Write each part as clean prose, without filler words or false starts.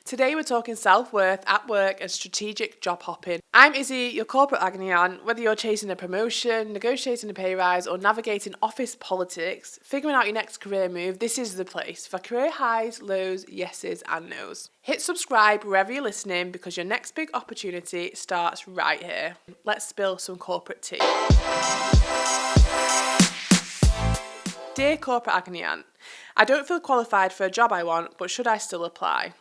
Today we're talking self-worth at work and strategic job hopping. I'm Izzy, your corporate agony aunt. Whether you're chasing a promotion, negotiating a pay rise, or navigating office politics, figuring out your next career move, this is the place for career highs, lows, yeses and nos. Hit subscribe wherever you're listening because your next big opportunity starts right here. Let's spill some corporate tea. Dear corporate agony aunt, I don't feel qualified for a job I want, but should I still apply?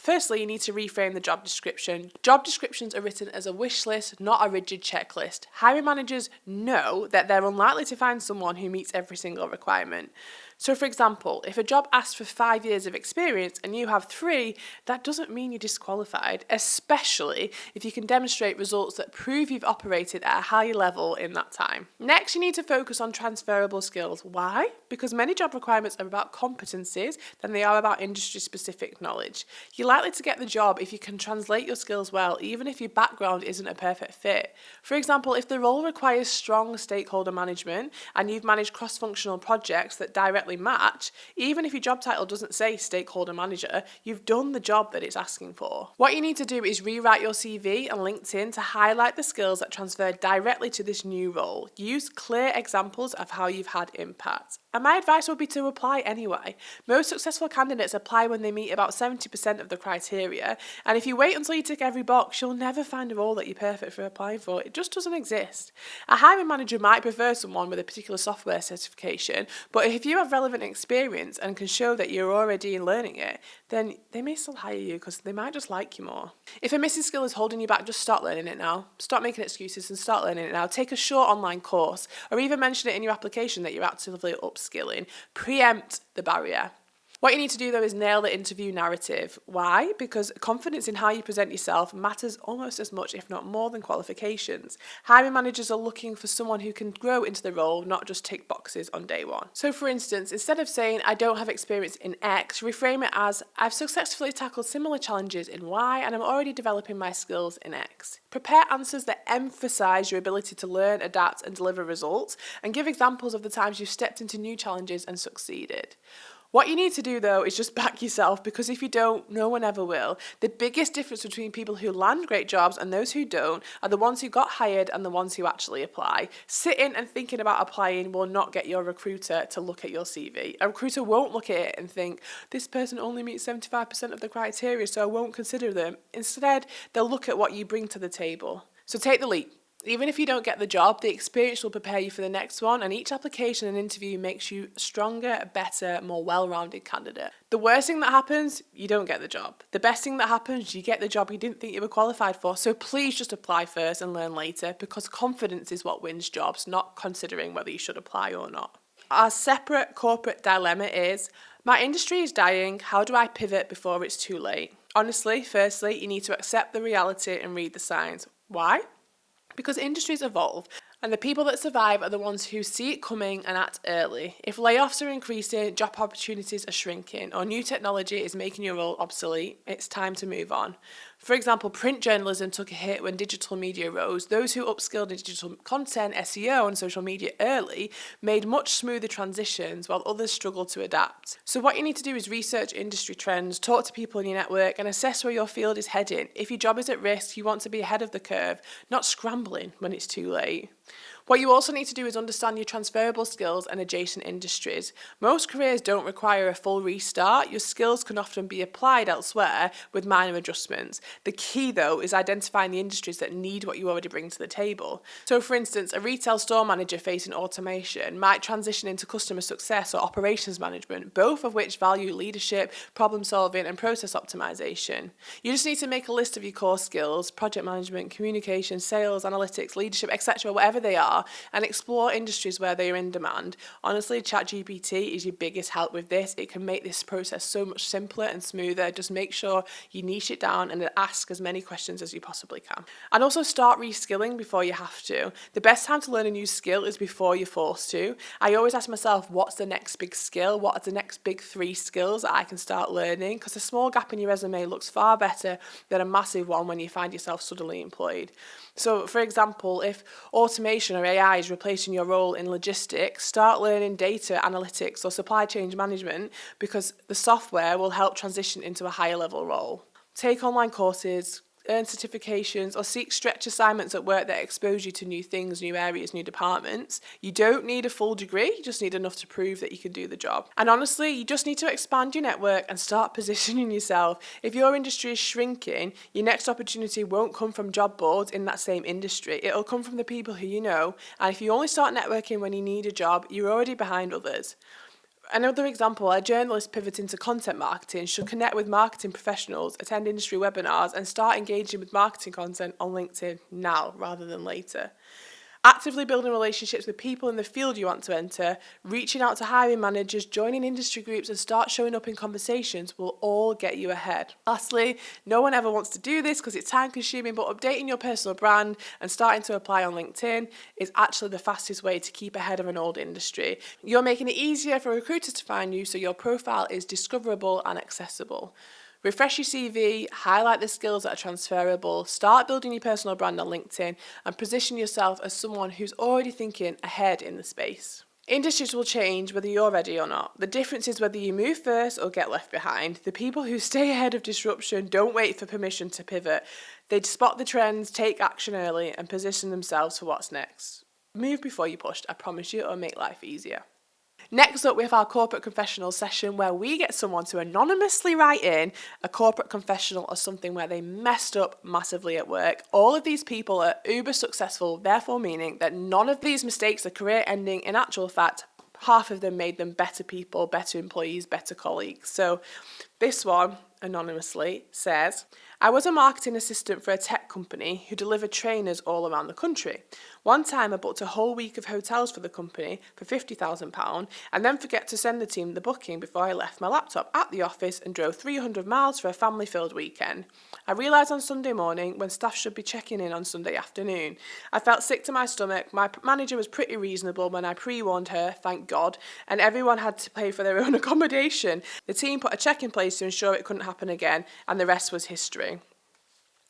Firstly, you need to reframe the job description. Job descriptions are written as a wish list, not a rigid checklist. Hiring managers know that they're unlikely to find someone who meets every single requirement. So for example, if a job asks for 5 years of experience and you have 3, that doesn't mean you're disqualified, especially if you can demonstrate results that prove you've operated at a high level in that time. Next, you need to focus on transferable skills. Why? Because many job requirements are about competencies than they are about industry-specific knowledge. You're likely to get the job if you can translate your skills well, even if your background isn't a perfect fit. For example, if the role requires strong stakeholder management and you've managed cross-functional projects that directly match, even if your job title doesn't say stakeholder manager, you've done the job that it's asking for. What you need to do is rewrite your CV and LinkedIn to highlight the skills that transfer directly to this new role. Use clear examples of how you've had impact. And my advice would be to apply anyway. Most successful candidates apply when they meet about 70% of the criteria, and if you wait until you tick every box, you'll never find a role that you're perfect for applying for. It just doesn't exist. A hiring manager might prefer someone with a particular software certification, but if you have relevant experience and can show that you're already learning it, then they may still hire you because they might just like you more. If a missing skill is holding you back, just start learning it now. Stop making excuses and start learning it now. Take a short online course or even mention it in your application that you're actively upskilling. Preempt the barrier. What you need to do though is nail the interview narrative. Why? Because confidence in how you present yourself matters almost as much, if not more, than qualifications. Hiring managers are looking for someone who can grow into the role, not just tick boxes on day one. So for instance, instead of saying, I don't have experience in X, reframe it as, I've successfully tackled similar challenges in Y and I'm already developing my skills in X. Prepare answers that emphasize your ability to learn, adapt and deliver results, and give examples of the times you've stepped into new challenges and succeeded. What you need to do though is just back yourself, because if you don't, no one ever will. The biggest difference between people who land great jobs and those who don't are the ones who got hired and the ones who actually apply. Sitting and thinking about applying will not get your recruiter to look at your CV. A recruiter won't look at it and think, this person only meets 75% of the criteria, so I won't consider them. Instead, they'll look at what you bring to the table. So take the leap. Even if you don't get the job, the experience will prepare you for the next one, and each application and interview makes you a stronger, better, more well-rounded candidate. The worst thing that happens, you don't get the job. The best thing that happens, you get the job you didn't think you were qualified for. So please just apply first and learn later, because confidence is what wins jobs, not considering whether you should apply or not. Our separate corporate dilemma is, my industry is dying, how do I pivot before it's too late? Honestly, firstly, you need to accept the reality and read the signs. Why? Because industries evolve, and the people that survive are the ones who see it coming and act early. If layoffs are increasing, job opportunities are shrinking, or new technology is making your role obsolete, it's time to move on. For example, print journalism took a hit when digital media rose. Those who upskilled in digital content, SEO, and social media early made much smoother transitions, while others struggled to adapt. So what you need to do is research industry trends, talk to people in your network, and assess where your field is heading. If your job is at risk, you want to be ahead of the curve, not scrambling when it's too late. What you also need to do is understand your transferable skills and adjacent industries. Most careers don't require a full restart. Your skills can often be applied elsewhere with minor adjustments. The key, though, is identifying the industries that need what you already bring to the table. So, for instance, a retail store manager facing automation might transition into customer success or operations management, both of which value leadership, problem solving, and process optimization. You just need to make a list of your core skills: project management, communication, sales, analytics, leadership, etc., whatever they are, and explore industries where they are in demand. Honestly, ChatGPT is your biggest help with this. It can make this process so much simpler and smoother. Just make sure you niche it down and ask as many questions as you possibly can. And also start reskilling before you have to. The best time to learn a new skill is before you're forced to. I always ask myself, what's the next big skill? What are the next big 3 skills that I can start learning? Because a small gap in your resume looks far better than a massive one when you find yourself suddenly employed. So, for example, if automation or or AI is replacing your role in logistics, start learning data analytics or supply chain management, because the software will help transition into a higher level role. Take online courses, earn certifications, or seek stretch assignments at work that expose you to new things, new areas, new departments. You don't need a full degree, you just need enough to prove that you can do the job. And honestly, you just need to expand your network and start positioning yourself. If your industry is shrinking, your next opportunity won't come from job boards in that same industry. It'll come from the people who you know. And if you only start networking when you need a job, you're already behind others. Another example, a journalist pivoting to content marketing should connect with marketing professionals, attend industry webinars, and start engaging with marketing content on LinkedIn now rather than later. Actively building relationships with people in the field you want to enter, reaching out to hiring managers, joining industry groups, and start showing up in conversations will all get you ahead. Lastly, no one ever wants to do this because it's time consuming, but updating your personal brand and starting to apply on LinkedIn is actually the fastest way to keep ahead of an old industry. You're making it easier for recruiters to find you, so your profile is discoverable and accessible. Refresh your CV, highlight the skills that are transferable, start building your personal brand on LinkedIn, and position yourself as someone who's already thinking ahead in the space. Industries will change whether you're ready or not. The difference is whether you move first or get left behind. The people who stay ahead of disruption don't wait for permission to pivot. They spot the trends, take action early, and position themselves for what's next. Move before you're pushed, I promise you, it'll make life easier. Next up, we have our corporate confessional session where we get someone to anonymously write in a corporate confessional or something where they messed up massively at work. All of these people are uber successful, therefore meaning that none of these mistakes are career ending. In actual fact, half of them made them better people, better employees, better colleagues. So this one, anonymously, says, I was a marketing assistant for a tech company who delivered trainers all around the country. One time I booked a whole week of hotels for the company for £50,000 and then forget to send the team the booking before I left my laptop at the office and drove 300 miles for a family-filled weekend. I realised on Sunday morning when staff should be checking in on Sunday afternoon. I felt sick to my stomach. My manager was pretty reasonable when I pre-warned her, thank God, and everyone had to pay for their own accommodation. The team put a check in place to ensure it couldn't happen again, and the rest was history.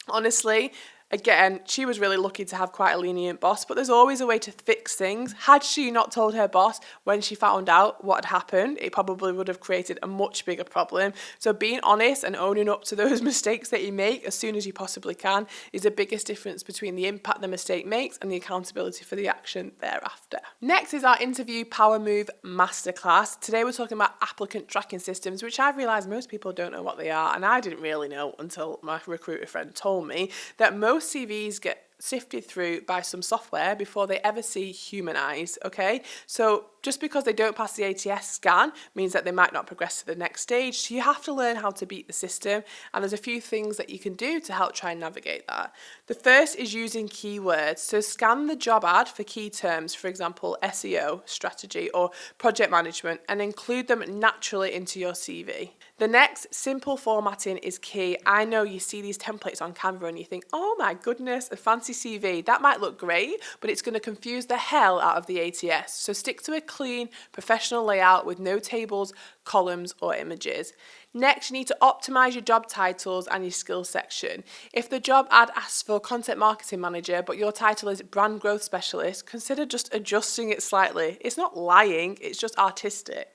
Honestly, again, she was really lucky to have quite a lenient boss, but there's always a way to fix things. Had she not told her boss when she found out what had happened, it probably would have created a much bigger problem. So being honest and owning up to those mistakes that you make as soon as you possibly can is the biggest difference between the impact the mistake makes and the accountability for the action thereafter. Next is our Interview Power Move Masterclass. Today we're talking about Applicant Tracking Systems, which I've realised most people don't know what they are, and I didn't really know until my recruiter friend told me that most CVs get sifted through by some software before they ever see human eyes, okay? So just because they don't pass the ATS scan means that they might not progress to the next stage. So you have to learn how to beat the system, and there's a few things that you can do to help try and navigate that. The first is using keywords. So scan the job ad for key terms, for example, SEO, strategy, or project management, and include them naturally into your CV. The next, simple formatting is key. I know you see these templates on Canva and you think, oh my goodness, a fancy CV. That might look great, but it's going to confuse the hell out of the ATS. So stick to a clean, professional layout with no tables, columns, or images. Next, you need to optimize your job titles and your skills section. If the job ad asks for content marketing manager, but your title is brand growth specialist, consider just adjusting it slightly. It's not lying, it's just artistic.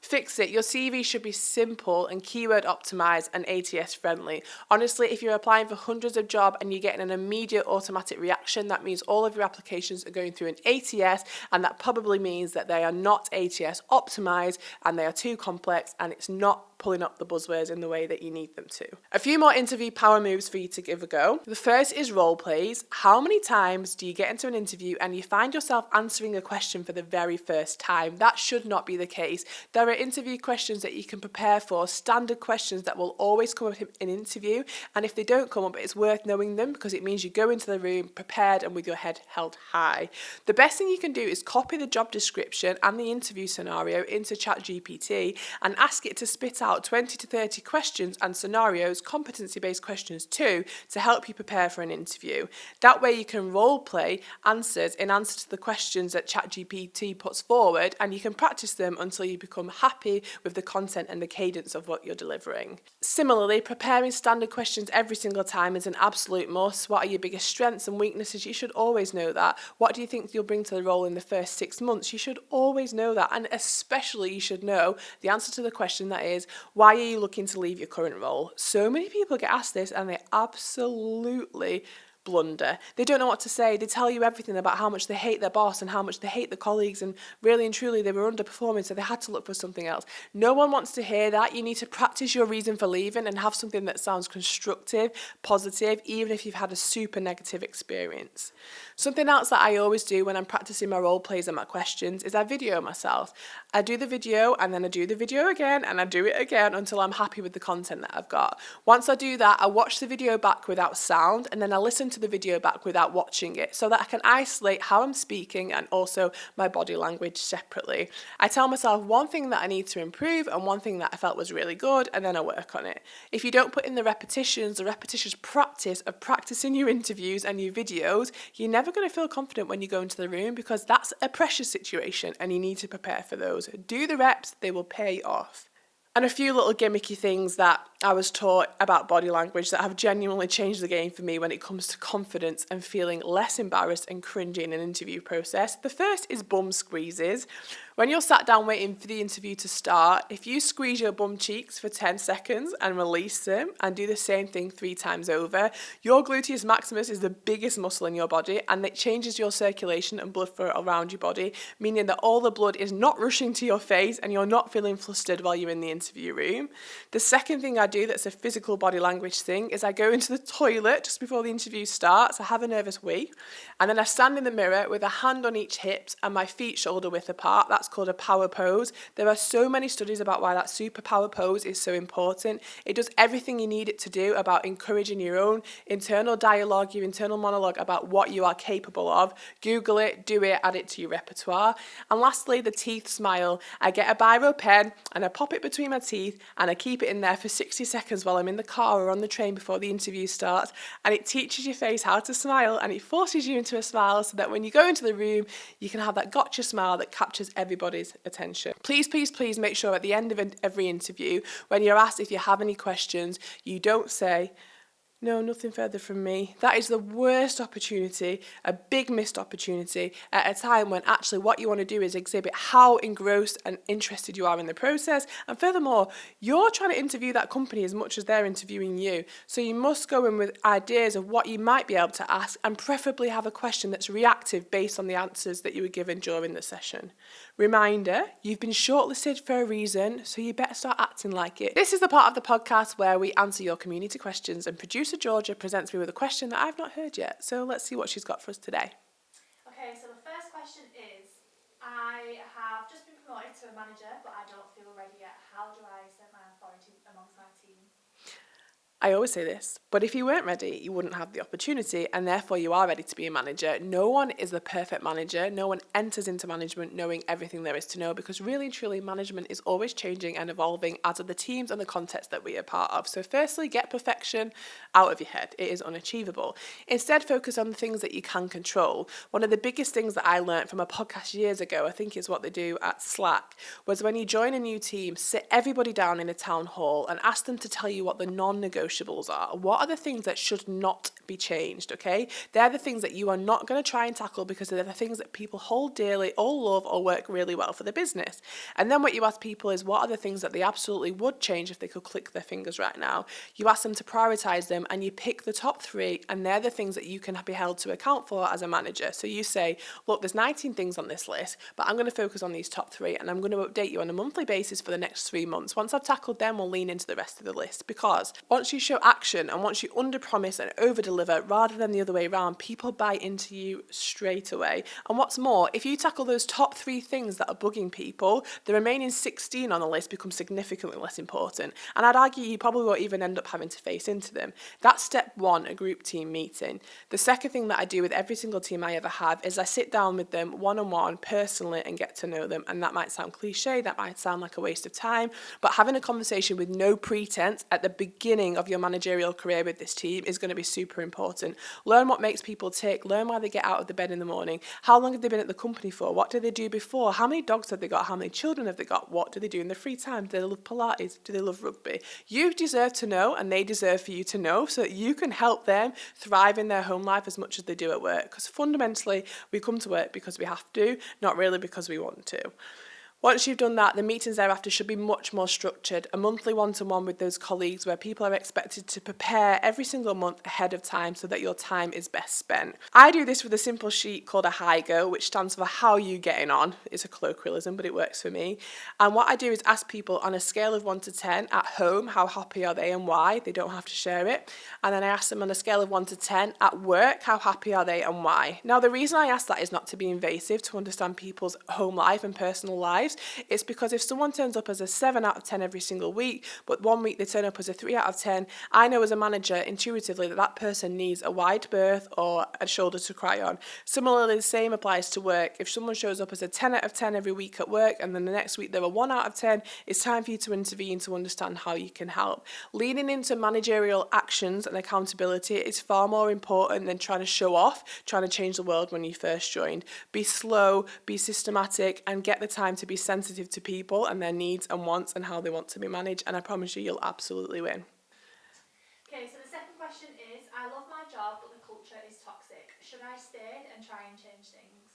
Fix it. Your CV should be simple and keyword optimized and ATS friendly. Honestly, if you're applying for hundreds of jobs and you're getting an immediate automatic reaction, that means all of your applications are going through an ATS, and that probably means that they are not ATS optimized and they are too complex and it's not pulling up the buzzwords in the way that you need them to. A few more interview power moves for you to give a go. The first is role plays. How many times do you get into an interview and you find yourself answering a question for the very first time? That should not be the case. There are interview questions that you can prepare for, standard questions that will always come up in an interview, and if they don't come up, it's worth knowing them because it means you go into the room prepared and with your head held high. The best thing you can do is copy the job description and the interview scenario into ChatGPT and ask it to spit out 20 to 30 questions and scenarios, competency-based questions too, to help you prepare for an interview. That way you can role play answers in answer to the questions that ChatGPT puts forward, and you can practice them until you become happy with the content and the cadence of what you're delivering. Similarly, preparing standard questions every single time is an absolute must. What are your biggest strengths and weaknesses? You should always know that. What do you think you'll bring to the role in the first 6 months? You should always know that. And especially you should know the answer to the question that is, why are you looking to leave your current role? So many people get asked this and they absolutely blunder. They don't know what to say. They tell you everything about how much they hate their boss and how much they hate the colleagues, and really and truly they were underperforming, so they had to look for something else. No one wants to hear that. You need to practice your reason for leaving and have something that sounds constructive, positive, even if you've had a super negative experience. Something else that I always do when I'm practicing my role plays and my questions is I video myself. I do the video and then I do the video again and I do it again until I'm happy with the content that I've got. Once I do that, I watch the video back without sound and then I listen to the video back without watching it so that I can isolate how I'm speaking and also my body language separately. I tell myself one thing that I need to improve and one thing that I felt was really good, and then I work on it. If you don't put in the repetitions practice of practicing your interviews and your videos, you're never going to feel confident when you go into the room, because that's a pressure situation and you need to prepare for those. Do the reps, they will pay off. And a few little gimmicky things that I was taught about body language that have genuinely changed the game for me when it comes to confidence and feeling less embarrassed and cringy in an interview process. The first is bum squeezes. When you're sat down waiting for the interview to start, if you squeeze your bum cheeks for 10 seconds and release them and do the same thing 3 times over, your gluteus maximus is the biggest muscle in your body and it changes your circulation and blood flow around your body, meaning that all the blood is not rushing to your face and you're not feeling flustered while you're in the interview room. The second thing I do that's a physical body language thing is I go into the toilet just before the interview starts. I have a nervous wee and then I stand in the mirror with a hand on each hip and my feet shoulder width apart. That's called a power pose. There are so many studies about why that super power pose is so important. It does everything you need it to do about encouraging your own internal dialogue, your internal monologue about what you are capable of. Google it, do it, add it to your repertoire. And lastly, the teeth smile. I get a biro pen and I pop it between my teeth and I keep it in there for 60 seconds while I'm in the car or on the train before the interview starts, and it teaches your face how to smile and it forces you into a smile so that when you go into the room you can have that gotcha smile that captures everybody's attention. Please make sure at the end of every interview, when you're asked if you have any questions, you don't say, "No, nothing further from me." That is the worst opportunity, a big missed opportunity at a time when actually what you want to do is exhibit how engrossed and interested you are in the process. And furthermore, you're trying to interview that company as much as they're interviewing you. So you must go in with ideas of what you might be able to ask and preferably have a question that's reactive based on the answers that you were given during the session. Reminder, you've been shortlisted for a reason, so you better start acting like it. This is the part of the podcast where we answer your community questions, and producer Georgia presents me with a question that I've not heard yet. So let's see what she's got for us today. Okay, so the first question is, I have just been promoted to a manager, but I don't feel ready yet. How do I assert my authority amongst my team? I always say this, but if you weren't ready, you wouldn't have the opportunity, and therefore you are ready to be a manager. No one is the perfect manager. No one enters into management knowing everything there is to know, because really and truly management is always changing and evolving as are the teams and the context that we are part of. So firstly, get perfection out of your head. It is unachievable. Instead, focus on the things that you can control. One of the biggest things that I learned from a podcast years ago, I think is what they do at Slack, was when you join a new team, sit everybody down in a town hall and ask them to tell you what the non-negotiables are. What are the things that should not be changed, okay? They're the things that you are not going to try and tackle because they're the things that people hold dearly or love or work really well for the business. And then what you ask people is, what are the things that they absolutely would change if they could click their fingers right now? You ask them to prioritize them and you pick the top 3, and they're the things that you can be held to account for as a manager. So you say, look, there's 19 things on this list, but I'm going to focus on these top 3 and I'm going to update you on a monthly basis for the next 3 months. Once I've tackled them, we'll lean into the rest of the list, because once you show action and once you under-promise and over-deliver rather than the other way around, people buy into you straight away. And what's more, if you tackle those top 3 things that are bugging people, the remaining 16 on the list become significantly less important. And I'd argue you probably won't even end up having to face into them. That's step 1, a group team meeting. The second thing that I do with every single team I ever have is I sit down with them one-on-one personally and get to know them. And that might sound cliche, that might sound like a waste of time, but having a conversation with no pretense at the beginning of of your managerial career with this team is going to be super important. Learn what makes people tick, learn why they get out of the bed in the morning, how long have they been at the company for, what did they do before, how many dogs have they got, how many children have they got, what do they do in their free time, do they love Pilates, do they love rugby? You deserve to know, and they deserve for you to know, so that you can help them thrive in their home life as much as they do at work. Because fundamentally, we come to work because we have to, not really because we want to. Once you've done that, the meetings thereafter should be much more structured. A monthly one-to-one with those colleagues where people are expected to prepare every single month ahead of time so that your time is best spent. I do this with a simple sheet called a HIGO, which stands for How You Getting On. It's a colloquialism, but it works for me. And what I do is ask people on a scale of 1 to 10 at home, how happy are they and why? They don't have to share it. And then I ask them on a scale of 1 to 10 at work, how happy are they and why? Now, the reason I ask that is not to be invasive, to understand people's home life and personal lives. It's because if someone turns up as a 7 out of 10 every single week, but one week they turn up as a 3 out of 10, I know as a manager intuitively that that person needs a wide berth or a shoulder to cry on. Similarly, the same applies to work. If someone shows up as a 10 out of 10 every week at work and then the next week they're a 1 out of 10, it's time for you to intervene to understand how you can help. Leaning into managerial actions and accountability is far more important than trying to show off, trying to change the world when you first joined. Be slow, be systematic, and get the time to be sensitive to people and their needs and wants and how they want to be managed, and I promise you'll absolutely win. Okay, so the second question is, I love my job, but the culture is toxic. Should I stay and try and change things?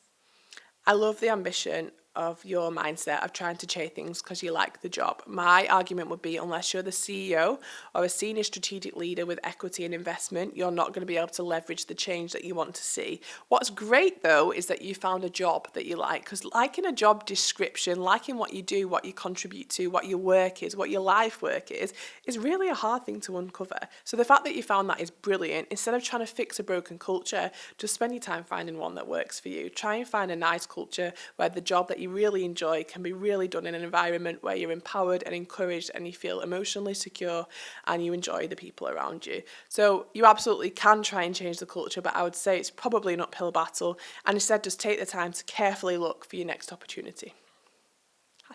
I love the ambition of your mindset of trying to change things because you like the job. My argument would be, unless you're the CEO or a senior strategic leader with equity and investment, you're not going to be able to leverage the change that you want to see. What's great though is that you found a job that you like, because liking a job description, liking what you do, what you contribute to, what your work is, what your life work is really a hard thing to uncover. So the fact that you found that is brilliant. Instead of trying to fix a broken culture, just spend your time finding one that works for you. Try and find a nice culture where the job that you really enjoy can be really done in an environment where you're empowered and encouraged and you feel emotionally secure and you enjoy the people around you. So you absolutely can try and change the culture, but I would say it's probably an uphill battle, and instead just take the time to carefully look for your next opportunity.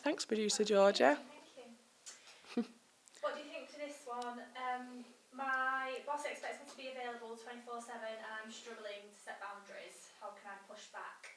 Thanks, producer Georgia. Thank you. What do you think to this one? My boss expects me to be available 24/7 and I'm struggling to set boundaries. How can I push back?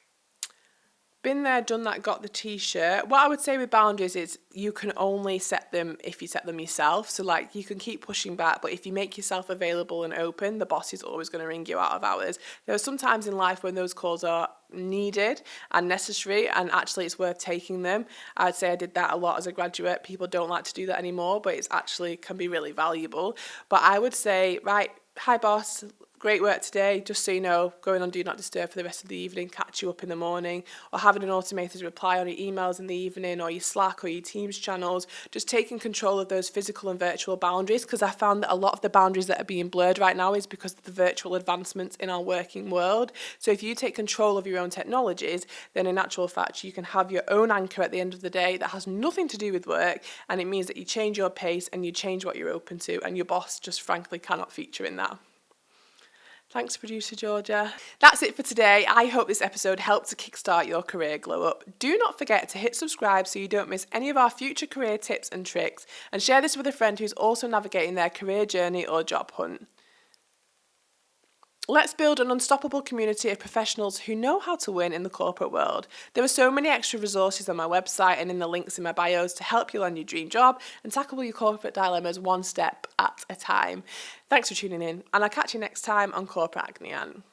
Been there, done that, got the t-shirt. What I would say with boundaries is you can only set them if you set them yourself. So like you can keep pushing back, but if you make yourself available and open, the boss is always going to ring you out of hours. There are some times in life when those calls are needed and necessary, and actually it's worth taking them. I'd say I did that a lot as a graduate. People don't like to do that anymore, but it's actually can be really valuable. But I would say, right, hi boss, great work today, just so you know, going on Do Not Disturb for the rest of the evening, catch you up in the morning, or having an automated reply on your emails in the evening, or your Slack or your Teams channels, just taking control of those physical and virtual boundaries, because I found that a lot of the boundaries that are being blurred right now is because of the virtual advancements in our working world. So if you take control of your own technologies, then in actual fact, you can have your own anchor at the end of the day that has nothing to do with work, and it means that you change your pace and you change what you're open to, and your boss just frankly cannot feature in that. Thanks, producer Georgia. That's it for today. I hope this episode helped to kickstart your career glow up. Do not forget to hit subscribe so you don't miss any of our future career tips and tricks, and share this with a friend who's also navigating their career journey or job hunt. Let's build an unstoppable community of professionals who know how to win in the corporate world. There are so many extra resources on my website and in the links in my bios to help you land your dream job and tackle your corporate dilemmas one step at a time. Thanks for tuning in, and I'll catch you next time on Corporate Agony Aunt.